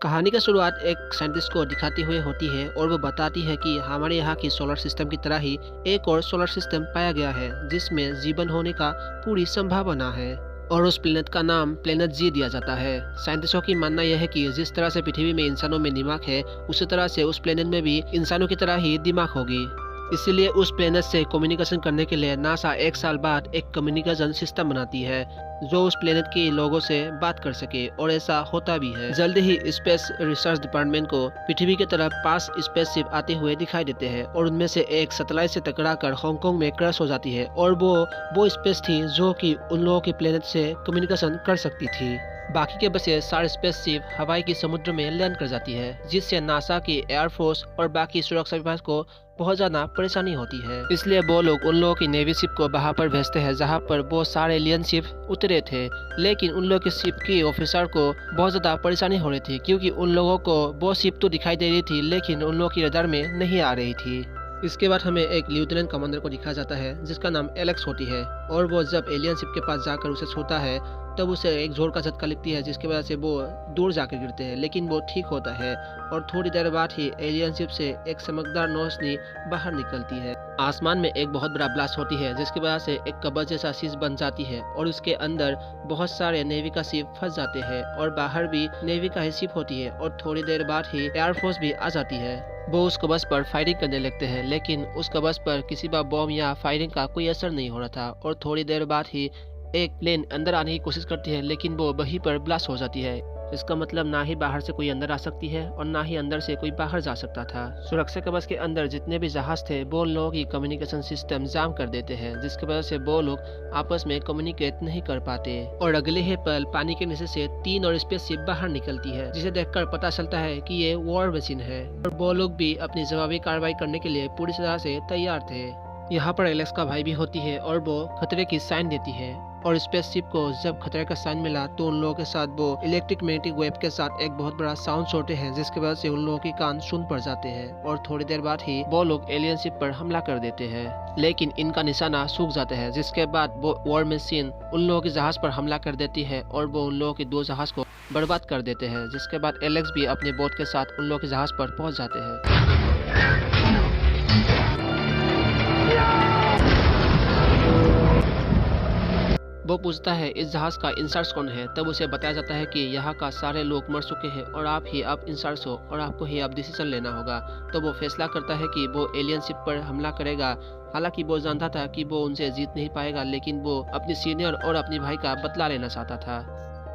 कहानी का शुरुआत एक साइंटिस्ट को दिखाते हुए होती है और वो बताती है कि हमारे यहाँ की सोलर सिस्टम की तरह ही एक और सोलर सिस्टम पाया गया है जिसमें जीवन होने का पूरी संभावना है। और उस प्लेनेट का नाम प्लेनेट जी दिया जाता है। साइंटिस्टों की मानना यह है कि जिस तरह से पृथ्वी में इंसानों में दिमाग है उसी तरह से उस प्लेनेट में भी इंसानों की तरह ही दिमाग होगी। इसीलिए उस प्लेनेट से कम्युनिकेशन करने के लिए नासा एक साल बाद एक कम्युनिकेशन सिस्टम बनाती है जो उस प्लेनेट के लोगों से बात कर सके, और ऐसा होता भी है। जल्द ही स्पेस रिसर्च डिपार्टमेंट को पृथ्वी की तरफ 5 स्पेसशिप आते हुए दिखाई देते हैं और उनमें से एक सैटेलाइट से टकराकर हांगकांग में क्रैश हो जाती है, और वो स्पेस थी जो कि उन लोगों के प्लेनेट से कम्युनिकेशन कर सकती थी। बाकी के बचे 4 स्पेसशिप हवाई के समुद्र में लैंड कर जाती है, जिससे नासा की एयरफोर्स और बाकी सुरक्षा विभाग को बहुत ज्यादा परेशानी होती है। इसलिए वो लोग उन लोगों की नेवी शिप को वहां पर भेजते हैं जहां पर वो सारे एलियन शिप उतरे थे। लेकिन उन लोगों के शिप के ऑफिसर को बहुत ज्यादा परेशानी हो रही थी क्योंकि उन लोगों को वो शिप तो दिखाई दे रही थी लेकिन उन लोगों की रडार में नहीं आ रही थी। इसके बाद हमें एक लेफ्टिनेंट कमांडर को दिखाया जाता है जिसका नाम एलेक्स होती है, और वो जब एलियन शिप के पास जाकर उसे छूता है तब उसे एक जोर का झटका लगती है जिसकी वजह से वो दूर जाकर गिरते हैं, लेकिन वो ठीक होता है और थोड़ी देर बाद ही एलियन शिप से एक चमकदार रोशनी बाहर निकलती है। आसमान में एक बहुत बड़ा ब्लास्ट होती है जिसकी वजह से एक कवच जैसा चीज बन जाती है और उसके अंदर बहुत सारे नेवी का शिप फंस जाते हैं और बाहर भी नेवी का ही शिप होती है, और थोड़ी देर बाद ही एयरफोर्स भी आ जाती है। वो उस कवच पर फायरिंग करने लगते हैं लेकिन उस कवच पर किसी भी बॉम्ब या फायरिंग का कोई असर नहीं हो रहा था, और थोड़ी देर बाद ही एक प्लेन अंदर आने की कोशिश करती है लेकिन वो वहीं पर ब्लास्ट हो जाती है। इसका मतलब ना ही बाहर से कोई अंदर आ सकती है और ना ही अंदर से कोई बाहर जा सकता था। सुरक्षा कवच के अंदर जितने भी जहाज थे वो लोगों की कम्युनिकेशन सिस्टम जाम कर देते हैं जिसकी वजह से वो लोग आपस में कम्युनिकेट नहीं कर पाते, और अगले ही पल पानी के नीचे से 3 और स्पेसशिप बाहर निकलती है जिसे देखकर पता चलता है कि ये वॉर मशीन है, और वो लोग भी अपनी जवाबी कार्रवाई करने के लिए पूरी तरह से तैयार थे। यहाँ पर एलेक्स का भाई भी होती है और वो खतरे की साइन देती है, और स्पेसशिप को जब खतरे का साइन मिला तो उन लोगों के साथ वो इलेक्ट्रिक मैग्नेटिक वेव के साथ एक बहुत बड़ा साउंड छोड़ते हैं जिसकी वजह से उन लोगों के कान सुन पड़ जाते हैं, और थोड़ी देर बाद ही वो लोग एलियन शिप पर हमला कर देते हैं लेकिन इनका निशाना सूख जाता है, जिसके बाद वो वॉर मशीन उन लोगों के जहाज पर हमला कर देती है और वो उन लोगों के 2 जहाज को बर्बाद कर देते हैं, जिसके बाद एलेक्स भी अपने बोट के साथ उन लोगों के जहाज पर पहुंच जाते हैं। वो पूछता है इस जहाज का इंचार्ज कौन है, तब उसे बताया जाता है कि यहाँ का सारे लोग मर चुके हैं और आप ही अब इंचार्ज हो और आपको ही अब डिसीजन लेना होगा। तो वो फैसला करता है कि वो एलियन शिप पर हमला करेगा। हालांकि वो जानता था कि वो उनसे जीत नहीं पाएगा लेकिन वो अपने सीनियर और अपने भाई का बदला लेना चाहता था।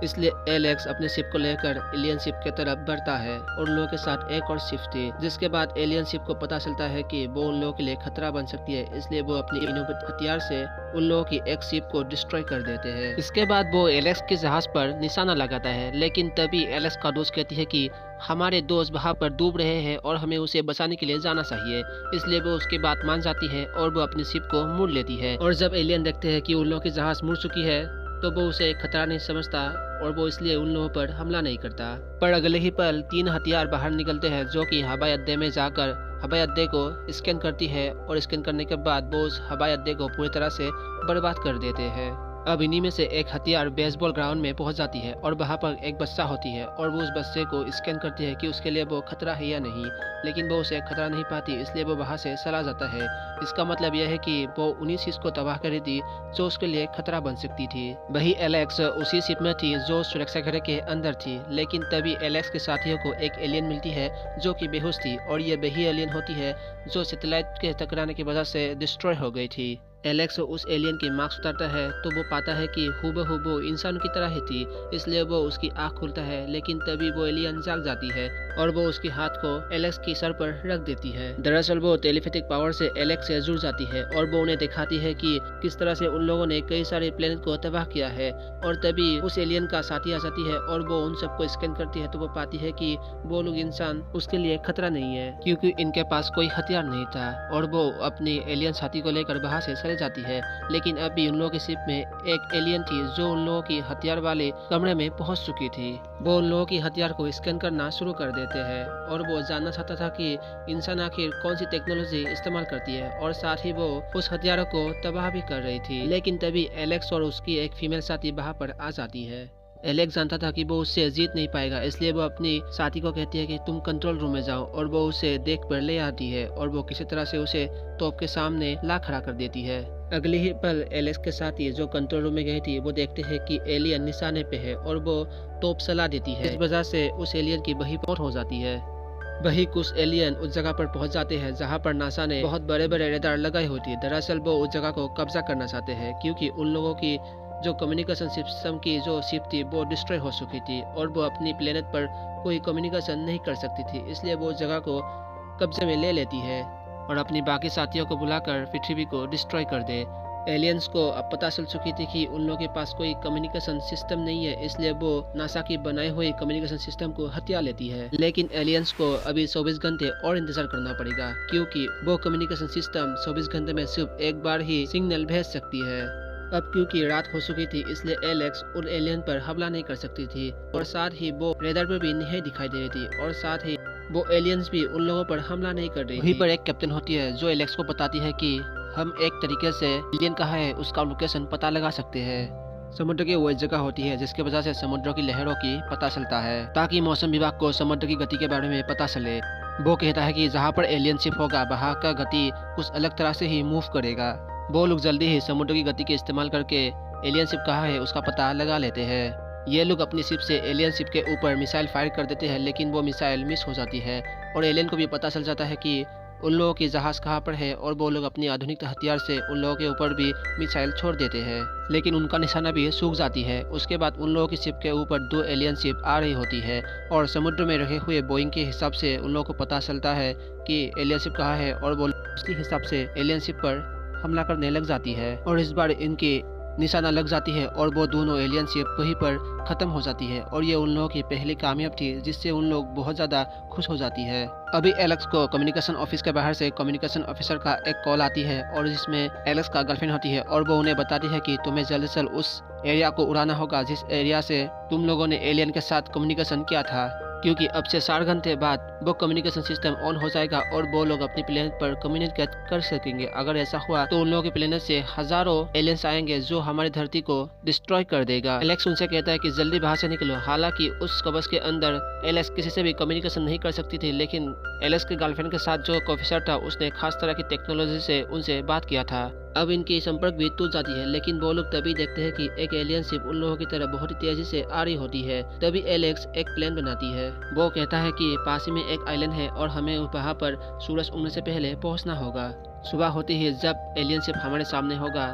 इसलिए एलेक्स अपने शिप को लेकर एलियन शिप की तरफ बढ़ता है और उन लोगों के साथ एक और शिप थी, जिसके बाद एलियन शिप को पता चलता है कि वो उन लोगों के लिए खतरा बन सकती है, इसलिए वो अपनी इनोवेटिव हथियार से उन लोगों की एक शिप को डिस्ट्रॉय कर देते हैं। इसके बाद वो एलेक्स के जहाज पर निशाना लगाता है लेकिन तभी एलेक्स का दोस्त कहती है कि हमारे दोस्त वहाँ पर डूब रहे हैं और हमें उसे बचाने के लिए जाना चाहिए। इसलिए वो उसकी बात मान जाती है और वो अपनी शिप को मोड़ लेती है, और जब एलियन देखते हैं कि उन लोगों की जहाज मुड़ चुकी है तो वो उसे खतरा नहीं समझता और वो इसलिए उन लोगों पर हमला नहीं करता। पर अगले ही पल 3 हथियार बाहर निकलते हैं जो कि हवाई अड्डे में जाकर हवाई अड्डे को स्कैन करती है, और स्कैन करने के बाद वो उस हवाई अड्डे को पूरी तरह से बर्बाद कर देते हैं। अब इन्हीं में से एक हथियार बेसबॉल ग्राउंड में पहुंच जाती है और वहां पर एक बच्चा होती है और वो उस बच्चे को स्कैन करती है कि उसके लिए वो खतरा है या नहीं, लेकिन वो उसे खतरा नहीं पाती इसलिए वो वहां से चला जाता है। इसका मतलब यह है कि वो उन्हीं चीज को तबाह कर दी जो उसके लिए खतरा बन सकती थी। वही एलेक्स उसी शिप में थी जो सुरक्षा घेरे के अंदर थी, लेकिन तभी एलेक्स के साथियों को एक एलियन मिलती है जो कि बेहोश थी, और ये वही एलियन होती है जो सैटेलाइट के टकराने की वजह से डिस्ट्रॉय हो गई थी। एलेक्स उस एलियन की मास्क उतारता है तो वो पाता है कि हूबहू इंसान की तरह ही थी, इसलिए वो उसकी आंख खुलता है, लेकिन तभी वो एलियन जाग जाती है और वो उसके हाथ को एलेक्स की सर पर रख देती है। दरअसल वो टेलीपैथिक पावर से एलेक्स से जुड़ जाती है और वो उन्हें दिखाती है कि किस तरह से उन लोगों ने कई सारे प्लेनेट को तबाह किया है, और तभी उस एलियन का साथी आ जाती है और वो उन सबको स्कैन करती है तो वो पाती है कि वो लोग इंसान उसके लिए खतरा नहीं है क्योंकि इनके पास कोई हथियार नहीं था, और वो अपने एलियन साथी को लेकर वहां से चले जाती है। लेकिन अभी उन लोगों की शिप में एक एलियन थी जो उन लोगों की हथियार वाले कमरे में पहुंच चुकी थी। वो उन लोगों की हथियार को स्कैन करना शुरू कर देते हैं और वो जानना चाहता था कि इंसान आखिर कौन सी टेक्नोलॉजी इस्तेमाल करती है, और साथ ही वो उस हथियारों को तबाह भी कर रही थी। लेकिन तभी एलेक्स और उसकी एक फीमेल साथी वहां पर आ जाती है। एलेक्स जानता था कि वो उससे जीत नहीं पाएगा, इसलिए वो अपनी साथी को कहती है कि तुम कंट्रोल रूम में जाओ, और वो उसे देख कर ले आती है और वो किसी तरह से उसे तोप के सामने ला खड़ा कर देती है। अगले ही पल एलेक्स के साथी जो कंट्रोल रूम में गई थी वो देखते हैं कि एलियन निशाने पे है और वो तोप चला देती है। इस वजह से उस एलियन की वही मौत हो जाती है। वही कुछ एलियन उस जगह पर पहुंच जाते हैं जहां पर नासा ने बहुत बड़े बड़े रेडार लगाई होती है। दरअसल वो उस जगह को कब्जा करना चाहते हैं क्योंकि उन लोगों की जो कम्युनिकेशन सिस्टम की जो शिप थी वो डिस्ट्रॉय हो चुकी थी और वो अपनी प्लेनेट पर कोई कम्युनिकेशन नहीं कर सकती थी, इसलिए वो उस जगह को कब्जे में ले लेती है और अपनी बाकी साथियों को बुलाकर पृथ्वी को डिस्ट्रॉय कर दे। एलियंस को अब पता चल चुकी थी कि उन लोगों के पास कोई कम्युनिकेशन सिस्टम नहीं है, इसलिए वो नासा की बनाई हुई कम्युनिकेशन सिस्टम को हथिया लेती है। लेकिन एलियंस को अभी 24 घंटे और इंतजार करना पड़ेगा क्योंकि वो कम्युनिकेशन सिस्टम 24 घंटे में सिर्फ एक बार ही सिग्नल भेज सकती है। अब क्योंकि रात हो चुकी थी इसलिए एलेक्स उन एलियन पर हमला नहीं कर सकती थी और साथ ही वो रेडार पर भी नहीं दिखाई दे रही थी और साथ ही वो एलियंस भी उन लोगों पर हमला नहीं कर रही थी। वहीं पर एक कैप्टन होती है जो एलेक्स को बताती है कि हम एक तरीके से एलियन कहाँ है उसका लोकेशन पता लगा सकते हैं। समुद्र की वो एक जगह होती है जिसके वजह से समुद्र की लहरों की पता चलता है ताकि मौसम विभाग को समुद्र की गति के बारे में पता चले। वो कहता है कि जहाँ पर एलियन शिप होगा वहाँ का गति कुछ अलग तरह से ही मूव करेगा। वो लोग जल्दी ही समुद्र की गति के इस्तेमाल करके एलियन शिप कहाँ है उसका पता लगा लेते हैं। ये लोग अपनी शिप से एलियन शिप के ऊपर मिसाइल फायर कर देते हैं लेकिन वो मिसाइल मिस हो जाती है और एलियन को भी पता चल जाता है कि उन लोगों की जहाज कहाँ पर है और वो लोग अपनी आधुनिक हथियार से उन लोगों के ऊपर भी मिसाइल छोड़ देते हैं लेकिन उनका निशाना भी सूख जाती है। उसके बाद उन लोगों की शिप के ऊपर 2 एलियन शिप आ रही होती है और समुद्र में रखे हुए बोइंग के हिसाब से उन लोगों को पता चलता है कि एलियन शिप कहाँ है और वो उसके हिसाब से एलियन शिप पर हमला करने लग जाती है और इस बार इनकी निशाना लग जाती है और वो दोनों एलियन शिप वहीं पर खत्म हो जाती है और ये उन लोगों की पहली कामयाब थी जिससे उन लोग बहुत ज़्यादा खुश हो जाती है। अभी एलेक्स को कम्युनिकेशन ऑफिस के बाहर से कम्युनिकेशन ऑफिसर का एक कॉल आती है और जिसमें एलेक्स का गर्लफ्रेंड होती है और वो उन्हें बताती है कि तुम्हें जल्द से जल्द उस एरिया को उड़ाना होगा जिस एरिया से तुम लोगों ने एलियन के साथ कम्युनिकेशन किया था क्योंकि अब से 4 घंटे बाद वो कम्युनिकेशन सिस्टम ऑन हो जाएगा और वो लोग अपनी प्लेनेट पर कम्युनिकेट कर सकेंगे। अगर ऐसा हुआ तो उन लोगों की प्लेनेट से हजारों एलियंस आएंगे जो हमारी धरती को डिस्ट्रॉय कर देगा। एलेक्स उनसे कहता है कि जल्दी बाहर से निकलो। हालांकि उस कवच के अंदर एलेक्स किसी से भी कम्युनिकेशन नहीं कर सकती थी लेकिन एलेक्स के गर्लफ्रेंड के साथ जो ऑफिसर था उसने खास तरह की टेक्नोलॉजी से उनसे बात किया था। अब इनकी संपर्क भी टूट जाती है लेकिन वो लोग तभी देखते हैं कि एक एलियन शिप उन लोगों की तरह बहुत ही तेजी से आ रही होती है। तभी एलेक्स एक प्लान बनाती है। वो कहता है कि पास ही में एक आइलैंड है और हमें वहाँ पर सूरज उगने से पहले पहुँचना होगा। सुबह होती ही जब एलियन शिप हमारे सामने होगा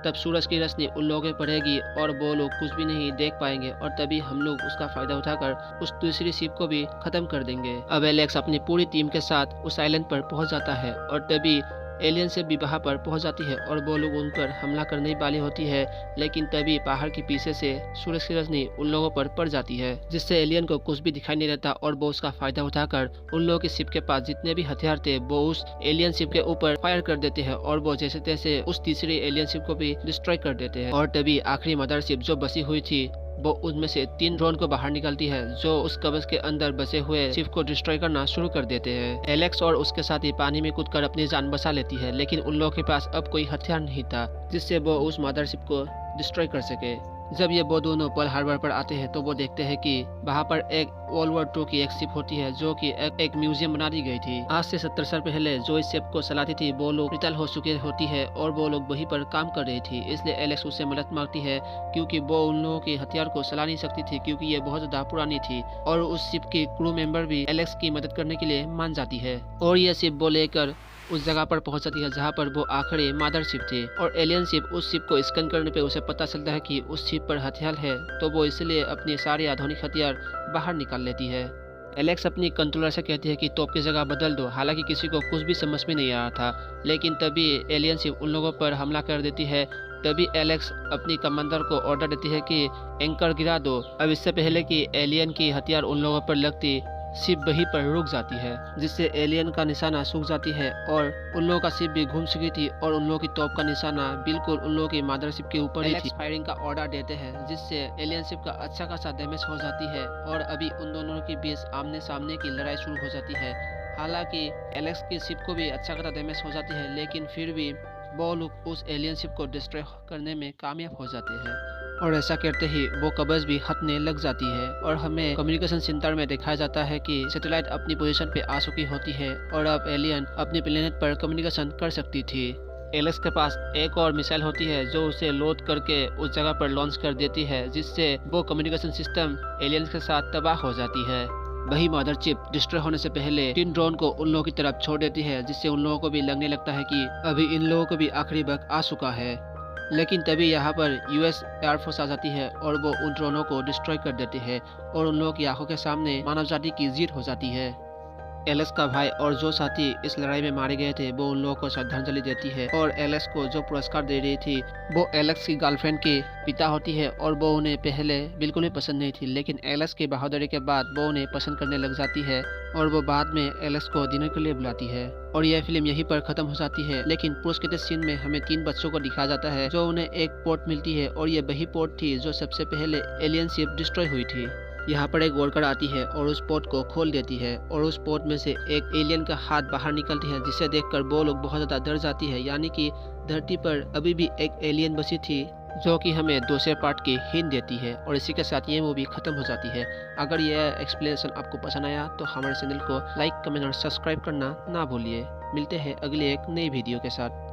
तब सूरज की रोशनी उन लोगों पर पड़ेगी और वो लोग कुछ भी नहीं देख पाएंगे और तभी हम लोग उसका फायदा उठाकर उस दूसरी शिप को भी खत्म कर देंगे। अब एलेक्स अपनी पूरी टीम के साथ उस आइलैंड पर पहुंच जाता है और तभी एलियन से भी वहाँ पर पहुंच जाती है और वो लोग उन पर हमला करने वाली होती है लेकिन तभी पहाड़ के पीछे से सूरज की रोशनी उन लोगों पर पड़ जाती है जिससे एलियन को कुछ भी दिखाई नहीं देता और वो उसका फायदा उठाकर उन लोगों की शिप के पास जितने भी हथियार थे वो उस एलियन शिप के ऊपर फायर कर देते हैं और वो जैसे तैसे उस तीसरी एलियन शिप को भी डिस्ट्रॉय कर देते हैं। और तभी आखिरी मदर शिप जो बसी हुई थी वो उनमें से 3 ड्रोन को बाहर निकालती है जो उस कवच के अंदर बसे हुए शिप को डिस्ट्रॉय करना शुरू कर देते हैं। एलेक्स और उसके साथी पानी में कूदकर अपनी जान बचा लेती है लेकिन उन लोगों के पास अब कोई हथियार नहीं था जिससे वो उस मदरशिप को डिस्ट्रॉय कर सके। जब ये वो दोनों पर्ल हार्बर पर आते हैं तो वो देखते हैं कि वहाँ पर एक वर्ल्ड वॉर 2 की एक शिप होती है जो कि एक म्यूजियम बना दी गई थी। आज से 70 साल पहले जो इस शिप को चलाती थी वो लोग रिटायर हो चुके होती है और वो लोग वहीं पर काम कर रही थी, इसलिए एलेक्स उससे मदद मांगती है क्योंकि वो उन लोगों के हथियार को चला नहीं सकती थी क्योंकि ये बहुत ज्यादा पुरानी थी। और उस शिप की क्रू मेंबर भी एलेक्स की मदद करने के लिए मान जाती है और ये शिप वो लेकर उस जगह पर पहुंच जाती है जहां पर वो आखिरी मदर शिप थी। और एलियन शिप उस शिप को स्कैन करने पे उसे पता चलता है कि उस शिप पर हथियार है तो वो इसलिए अपने सारे आधुनिक हथियार बाहर निकाल लेती है। एलेक्स अपनी कंट्रोलर से कहती है कि तोप की जगह बदल दो। हालांकि किसी को कुछ भी समझ में नहीं आ रहा था लेकिन तभी एलियन शिप उन लोगों पर हमला कर देती है। तभी एलेक्स अपनी कमांडर को ऑर्डर देती है कि एंकर गिरा दो। अब इससे पहले कि एलियन की हथियार उन लोगों पर लगती शिप वहीं पर रुक जाती है जिससे एलियन का निशाना सूख जाती है और उन लोगों का शिप भी घूम चुकी थी और उन लोगों की तोप का निशाना बिल्कुल उन लोगों की मदरशिप के ऊपर ही थी। फायरिंग का ऑर्डर देते हैं जिससे एलियन शिप का अच्छा खासा डैमेज हो जाती है और अभी उन दोनों के बीच आमने सामने की लड़ाई शुरू हो जाती है। हालांकि एलेक्स की शिप को भी अच्छा खासा डैमेज हो जाती है लेकिन फिर भी वो लोग उस एलियन शिप को डिस्ट्रॉय करने में कामयाब हो जाते हैं। और ऐसा करते ही वो कब्ज भी हटने लग जाती है और हमें कम्युनिकेशन सेंटर में दिखाया जाता है कि सैटेलाइट अपनी पोजीशन पे आ चुकी होती है और अब एलियन अपनी प्लेनेट पर कम्युनिकेशन कर सकती थी। एलेक्स के पास एक और मिसाइल होती है जो उसे लोड करके उस जगह पर लॉन्च कर देती है, जिससे वो कम्युनिकेशन सिस्टम एलियंस के साथ तबाह हो जाती है। वही मदर चिप डिस्ट्रॉय होने से पहले टिन ड्रोन को उन लोगों की तरफ छोड़ देती है, जिससे उन लोगों को भी लगने लगता है कि अभी इन लोगों को भी आखिरी वक्त आ चुका है। लेकिन तभी यहाँ पर यूएस एयरफोर्स आ जाती है और वो उन ड्रोनों को डिस्ट्रॉय कर देती है और उन लोगों की आंखों के सामने मानव जाति की जीत हो जाती है। एलेक्स का भाई और जो साथी इस लड़ाई में मारे गए थे वो उन लोगों को श्रद्धांजलि देती है और एलेक्स को जो पुरस्कार दे रही थी वो एलेक्स की गर्लफ्रेंड के पिता होती है और वो उन्हें पहले बिल्कुल भी पसंद नहीं थी, लेकिन एलेक्स की बहादुरी के बाद वो उन्हें पसंद करने लग जाती है और वो बाद में एलेक्स को डिनर के लिए बुलाती है। और यह फिल्म यहीं पर खत्म हो जाती है, लेकिन पोस्ट क्रेडिट सीन में हमें 3 बच्चों को दिखाया जाता है जो उन्हें एक पोर्ट मिलती है और ये वही पोर्ट थी जो सबसे पहले एलियन शिप डिस्ट्रॉय हुई थी। यहाँ पर एक वर्कर आती है और उस पोर्ट को खोल देती है और उस पोर्ट में से एक एलियन का हाथ बाहर निकलती है, जिसे देखकर वो लोग बहुत ज़्यादा डर जाती है। यानी कि धरती पर अभी भी एक एलियन बसी थी जो कि हमें दूसरे पार्ट की हिंट देती है। और इसी के साथ ये मूवी खत्म हो जाती है। अगर यह एक्सप्लेनेशन आपको पसंद आया तो हमारे चैनल को लाइक, कमेंट और सब्सक्राइब करना ना भूलिए। मिलते हैं अगले एक नई वीडियो के साथ।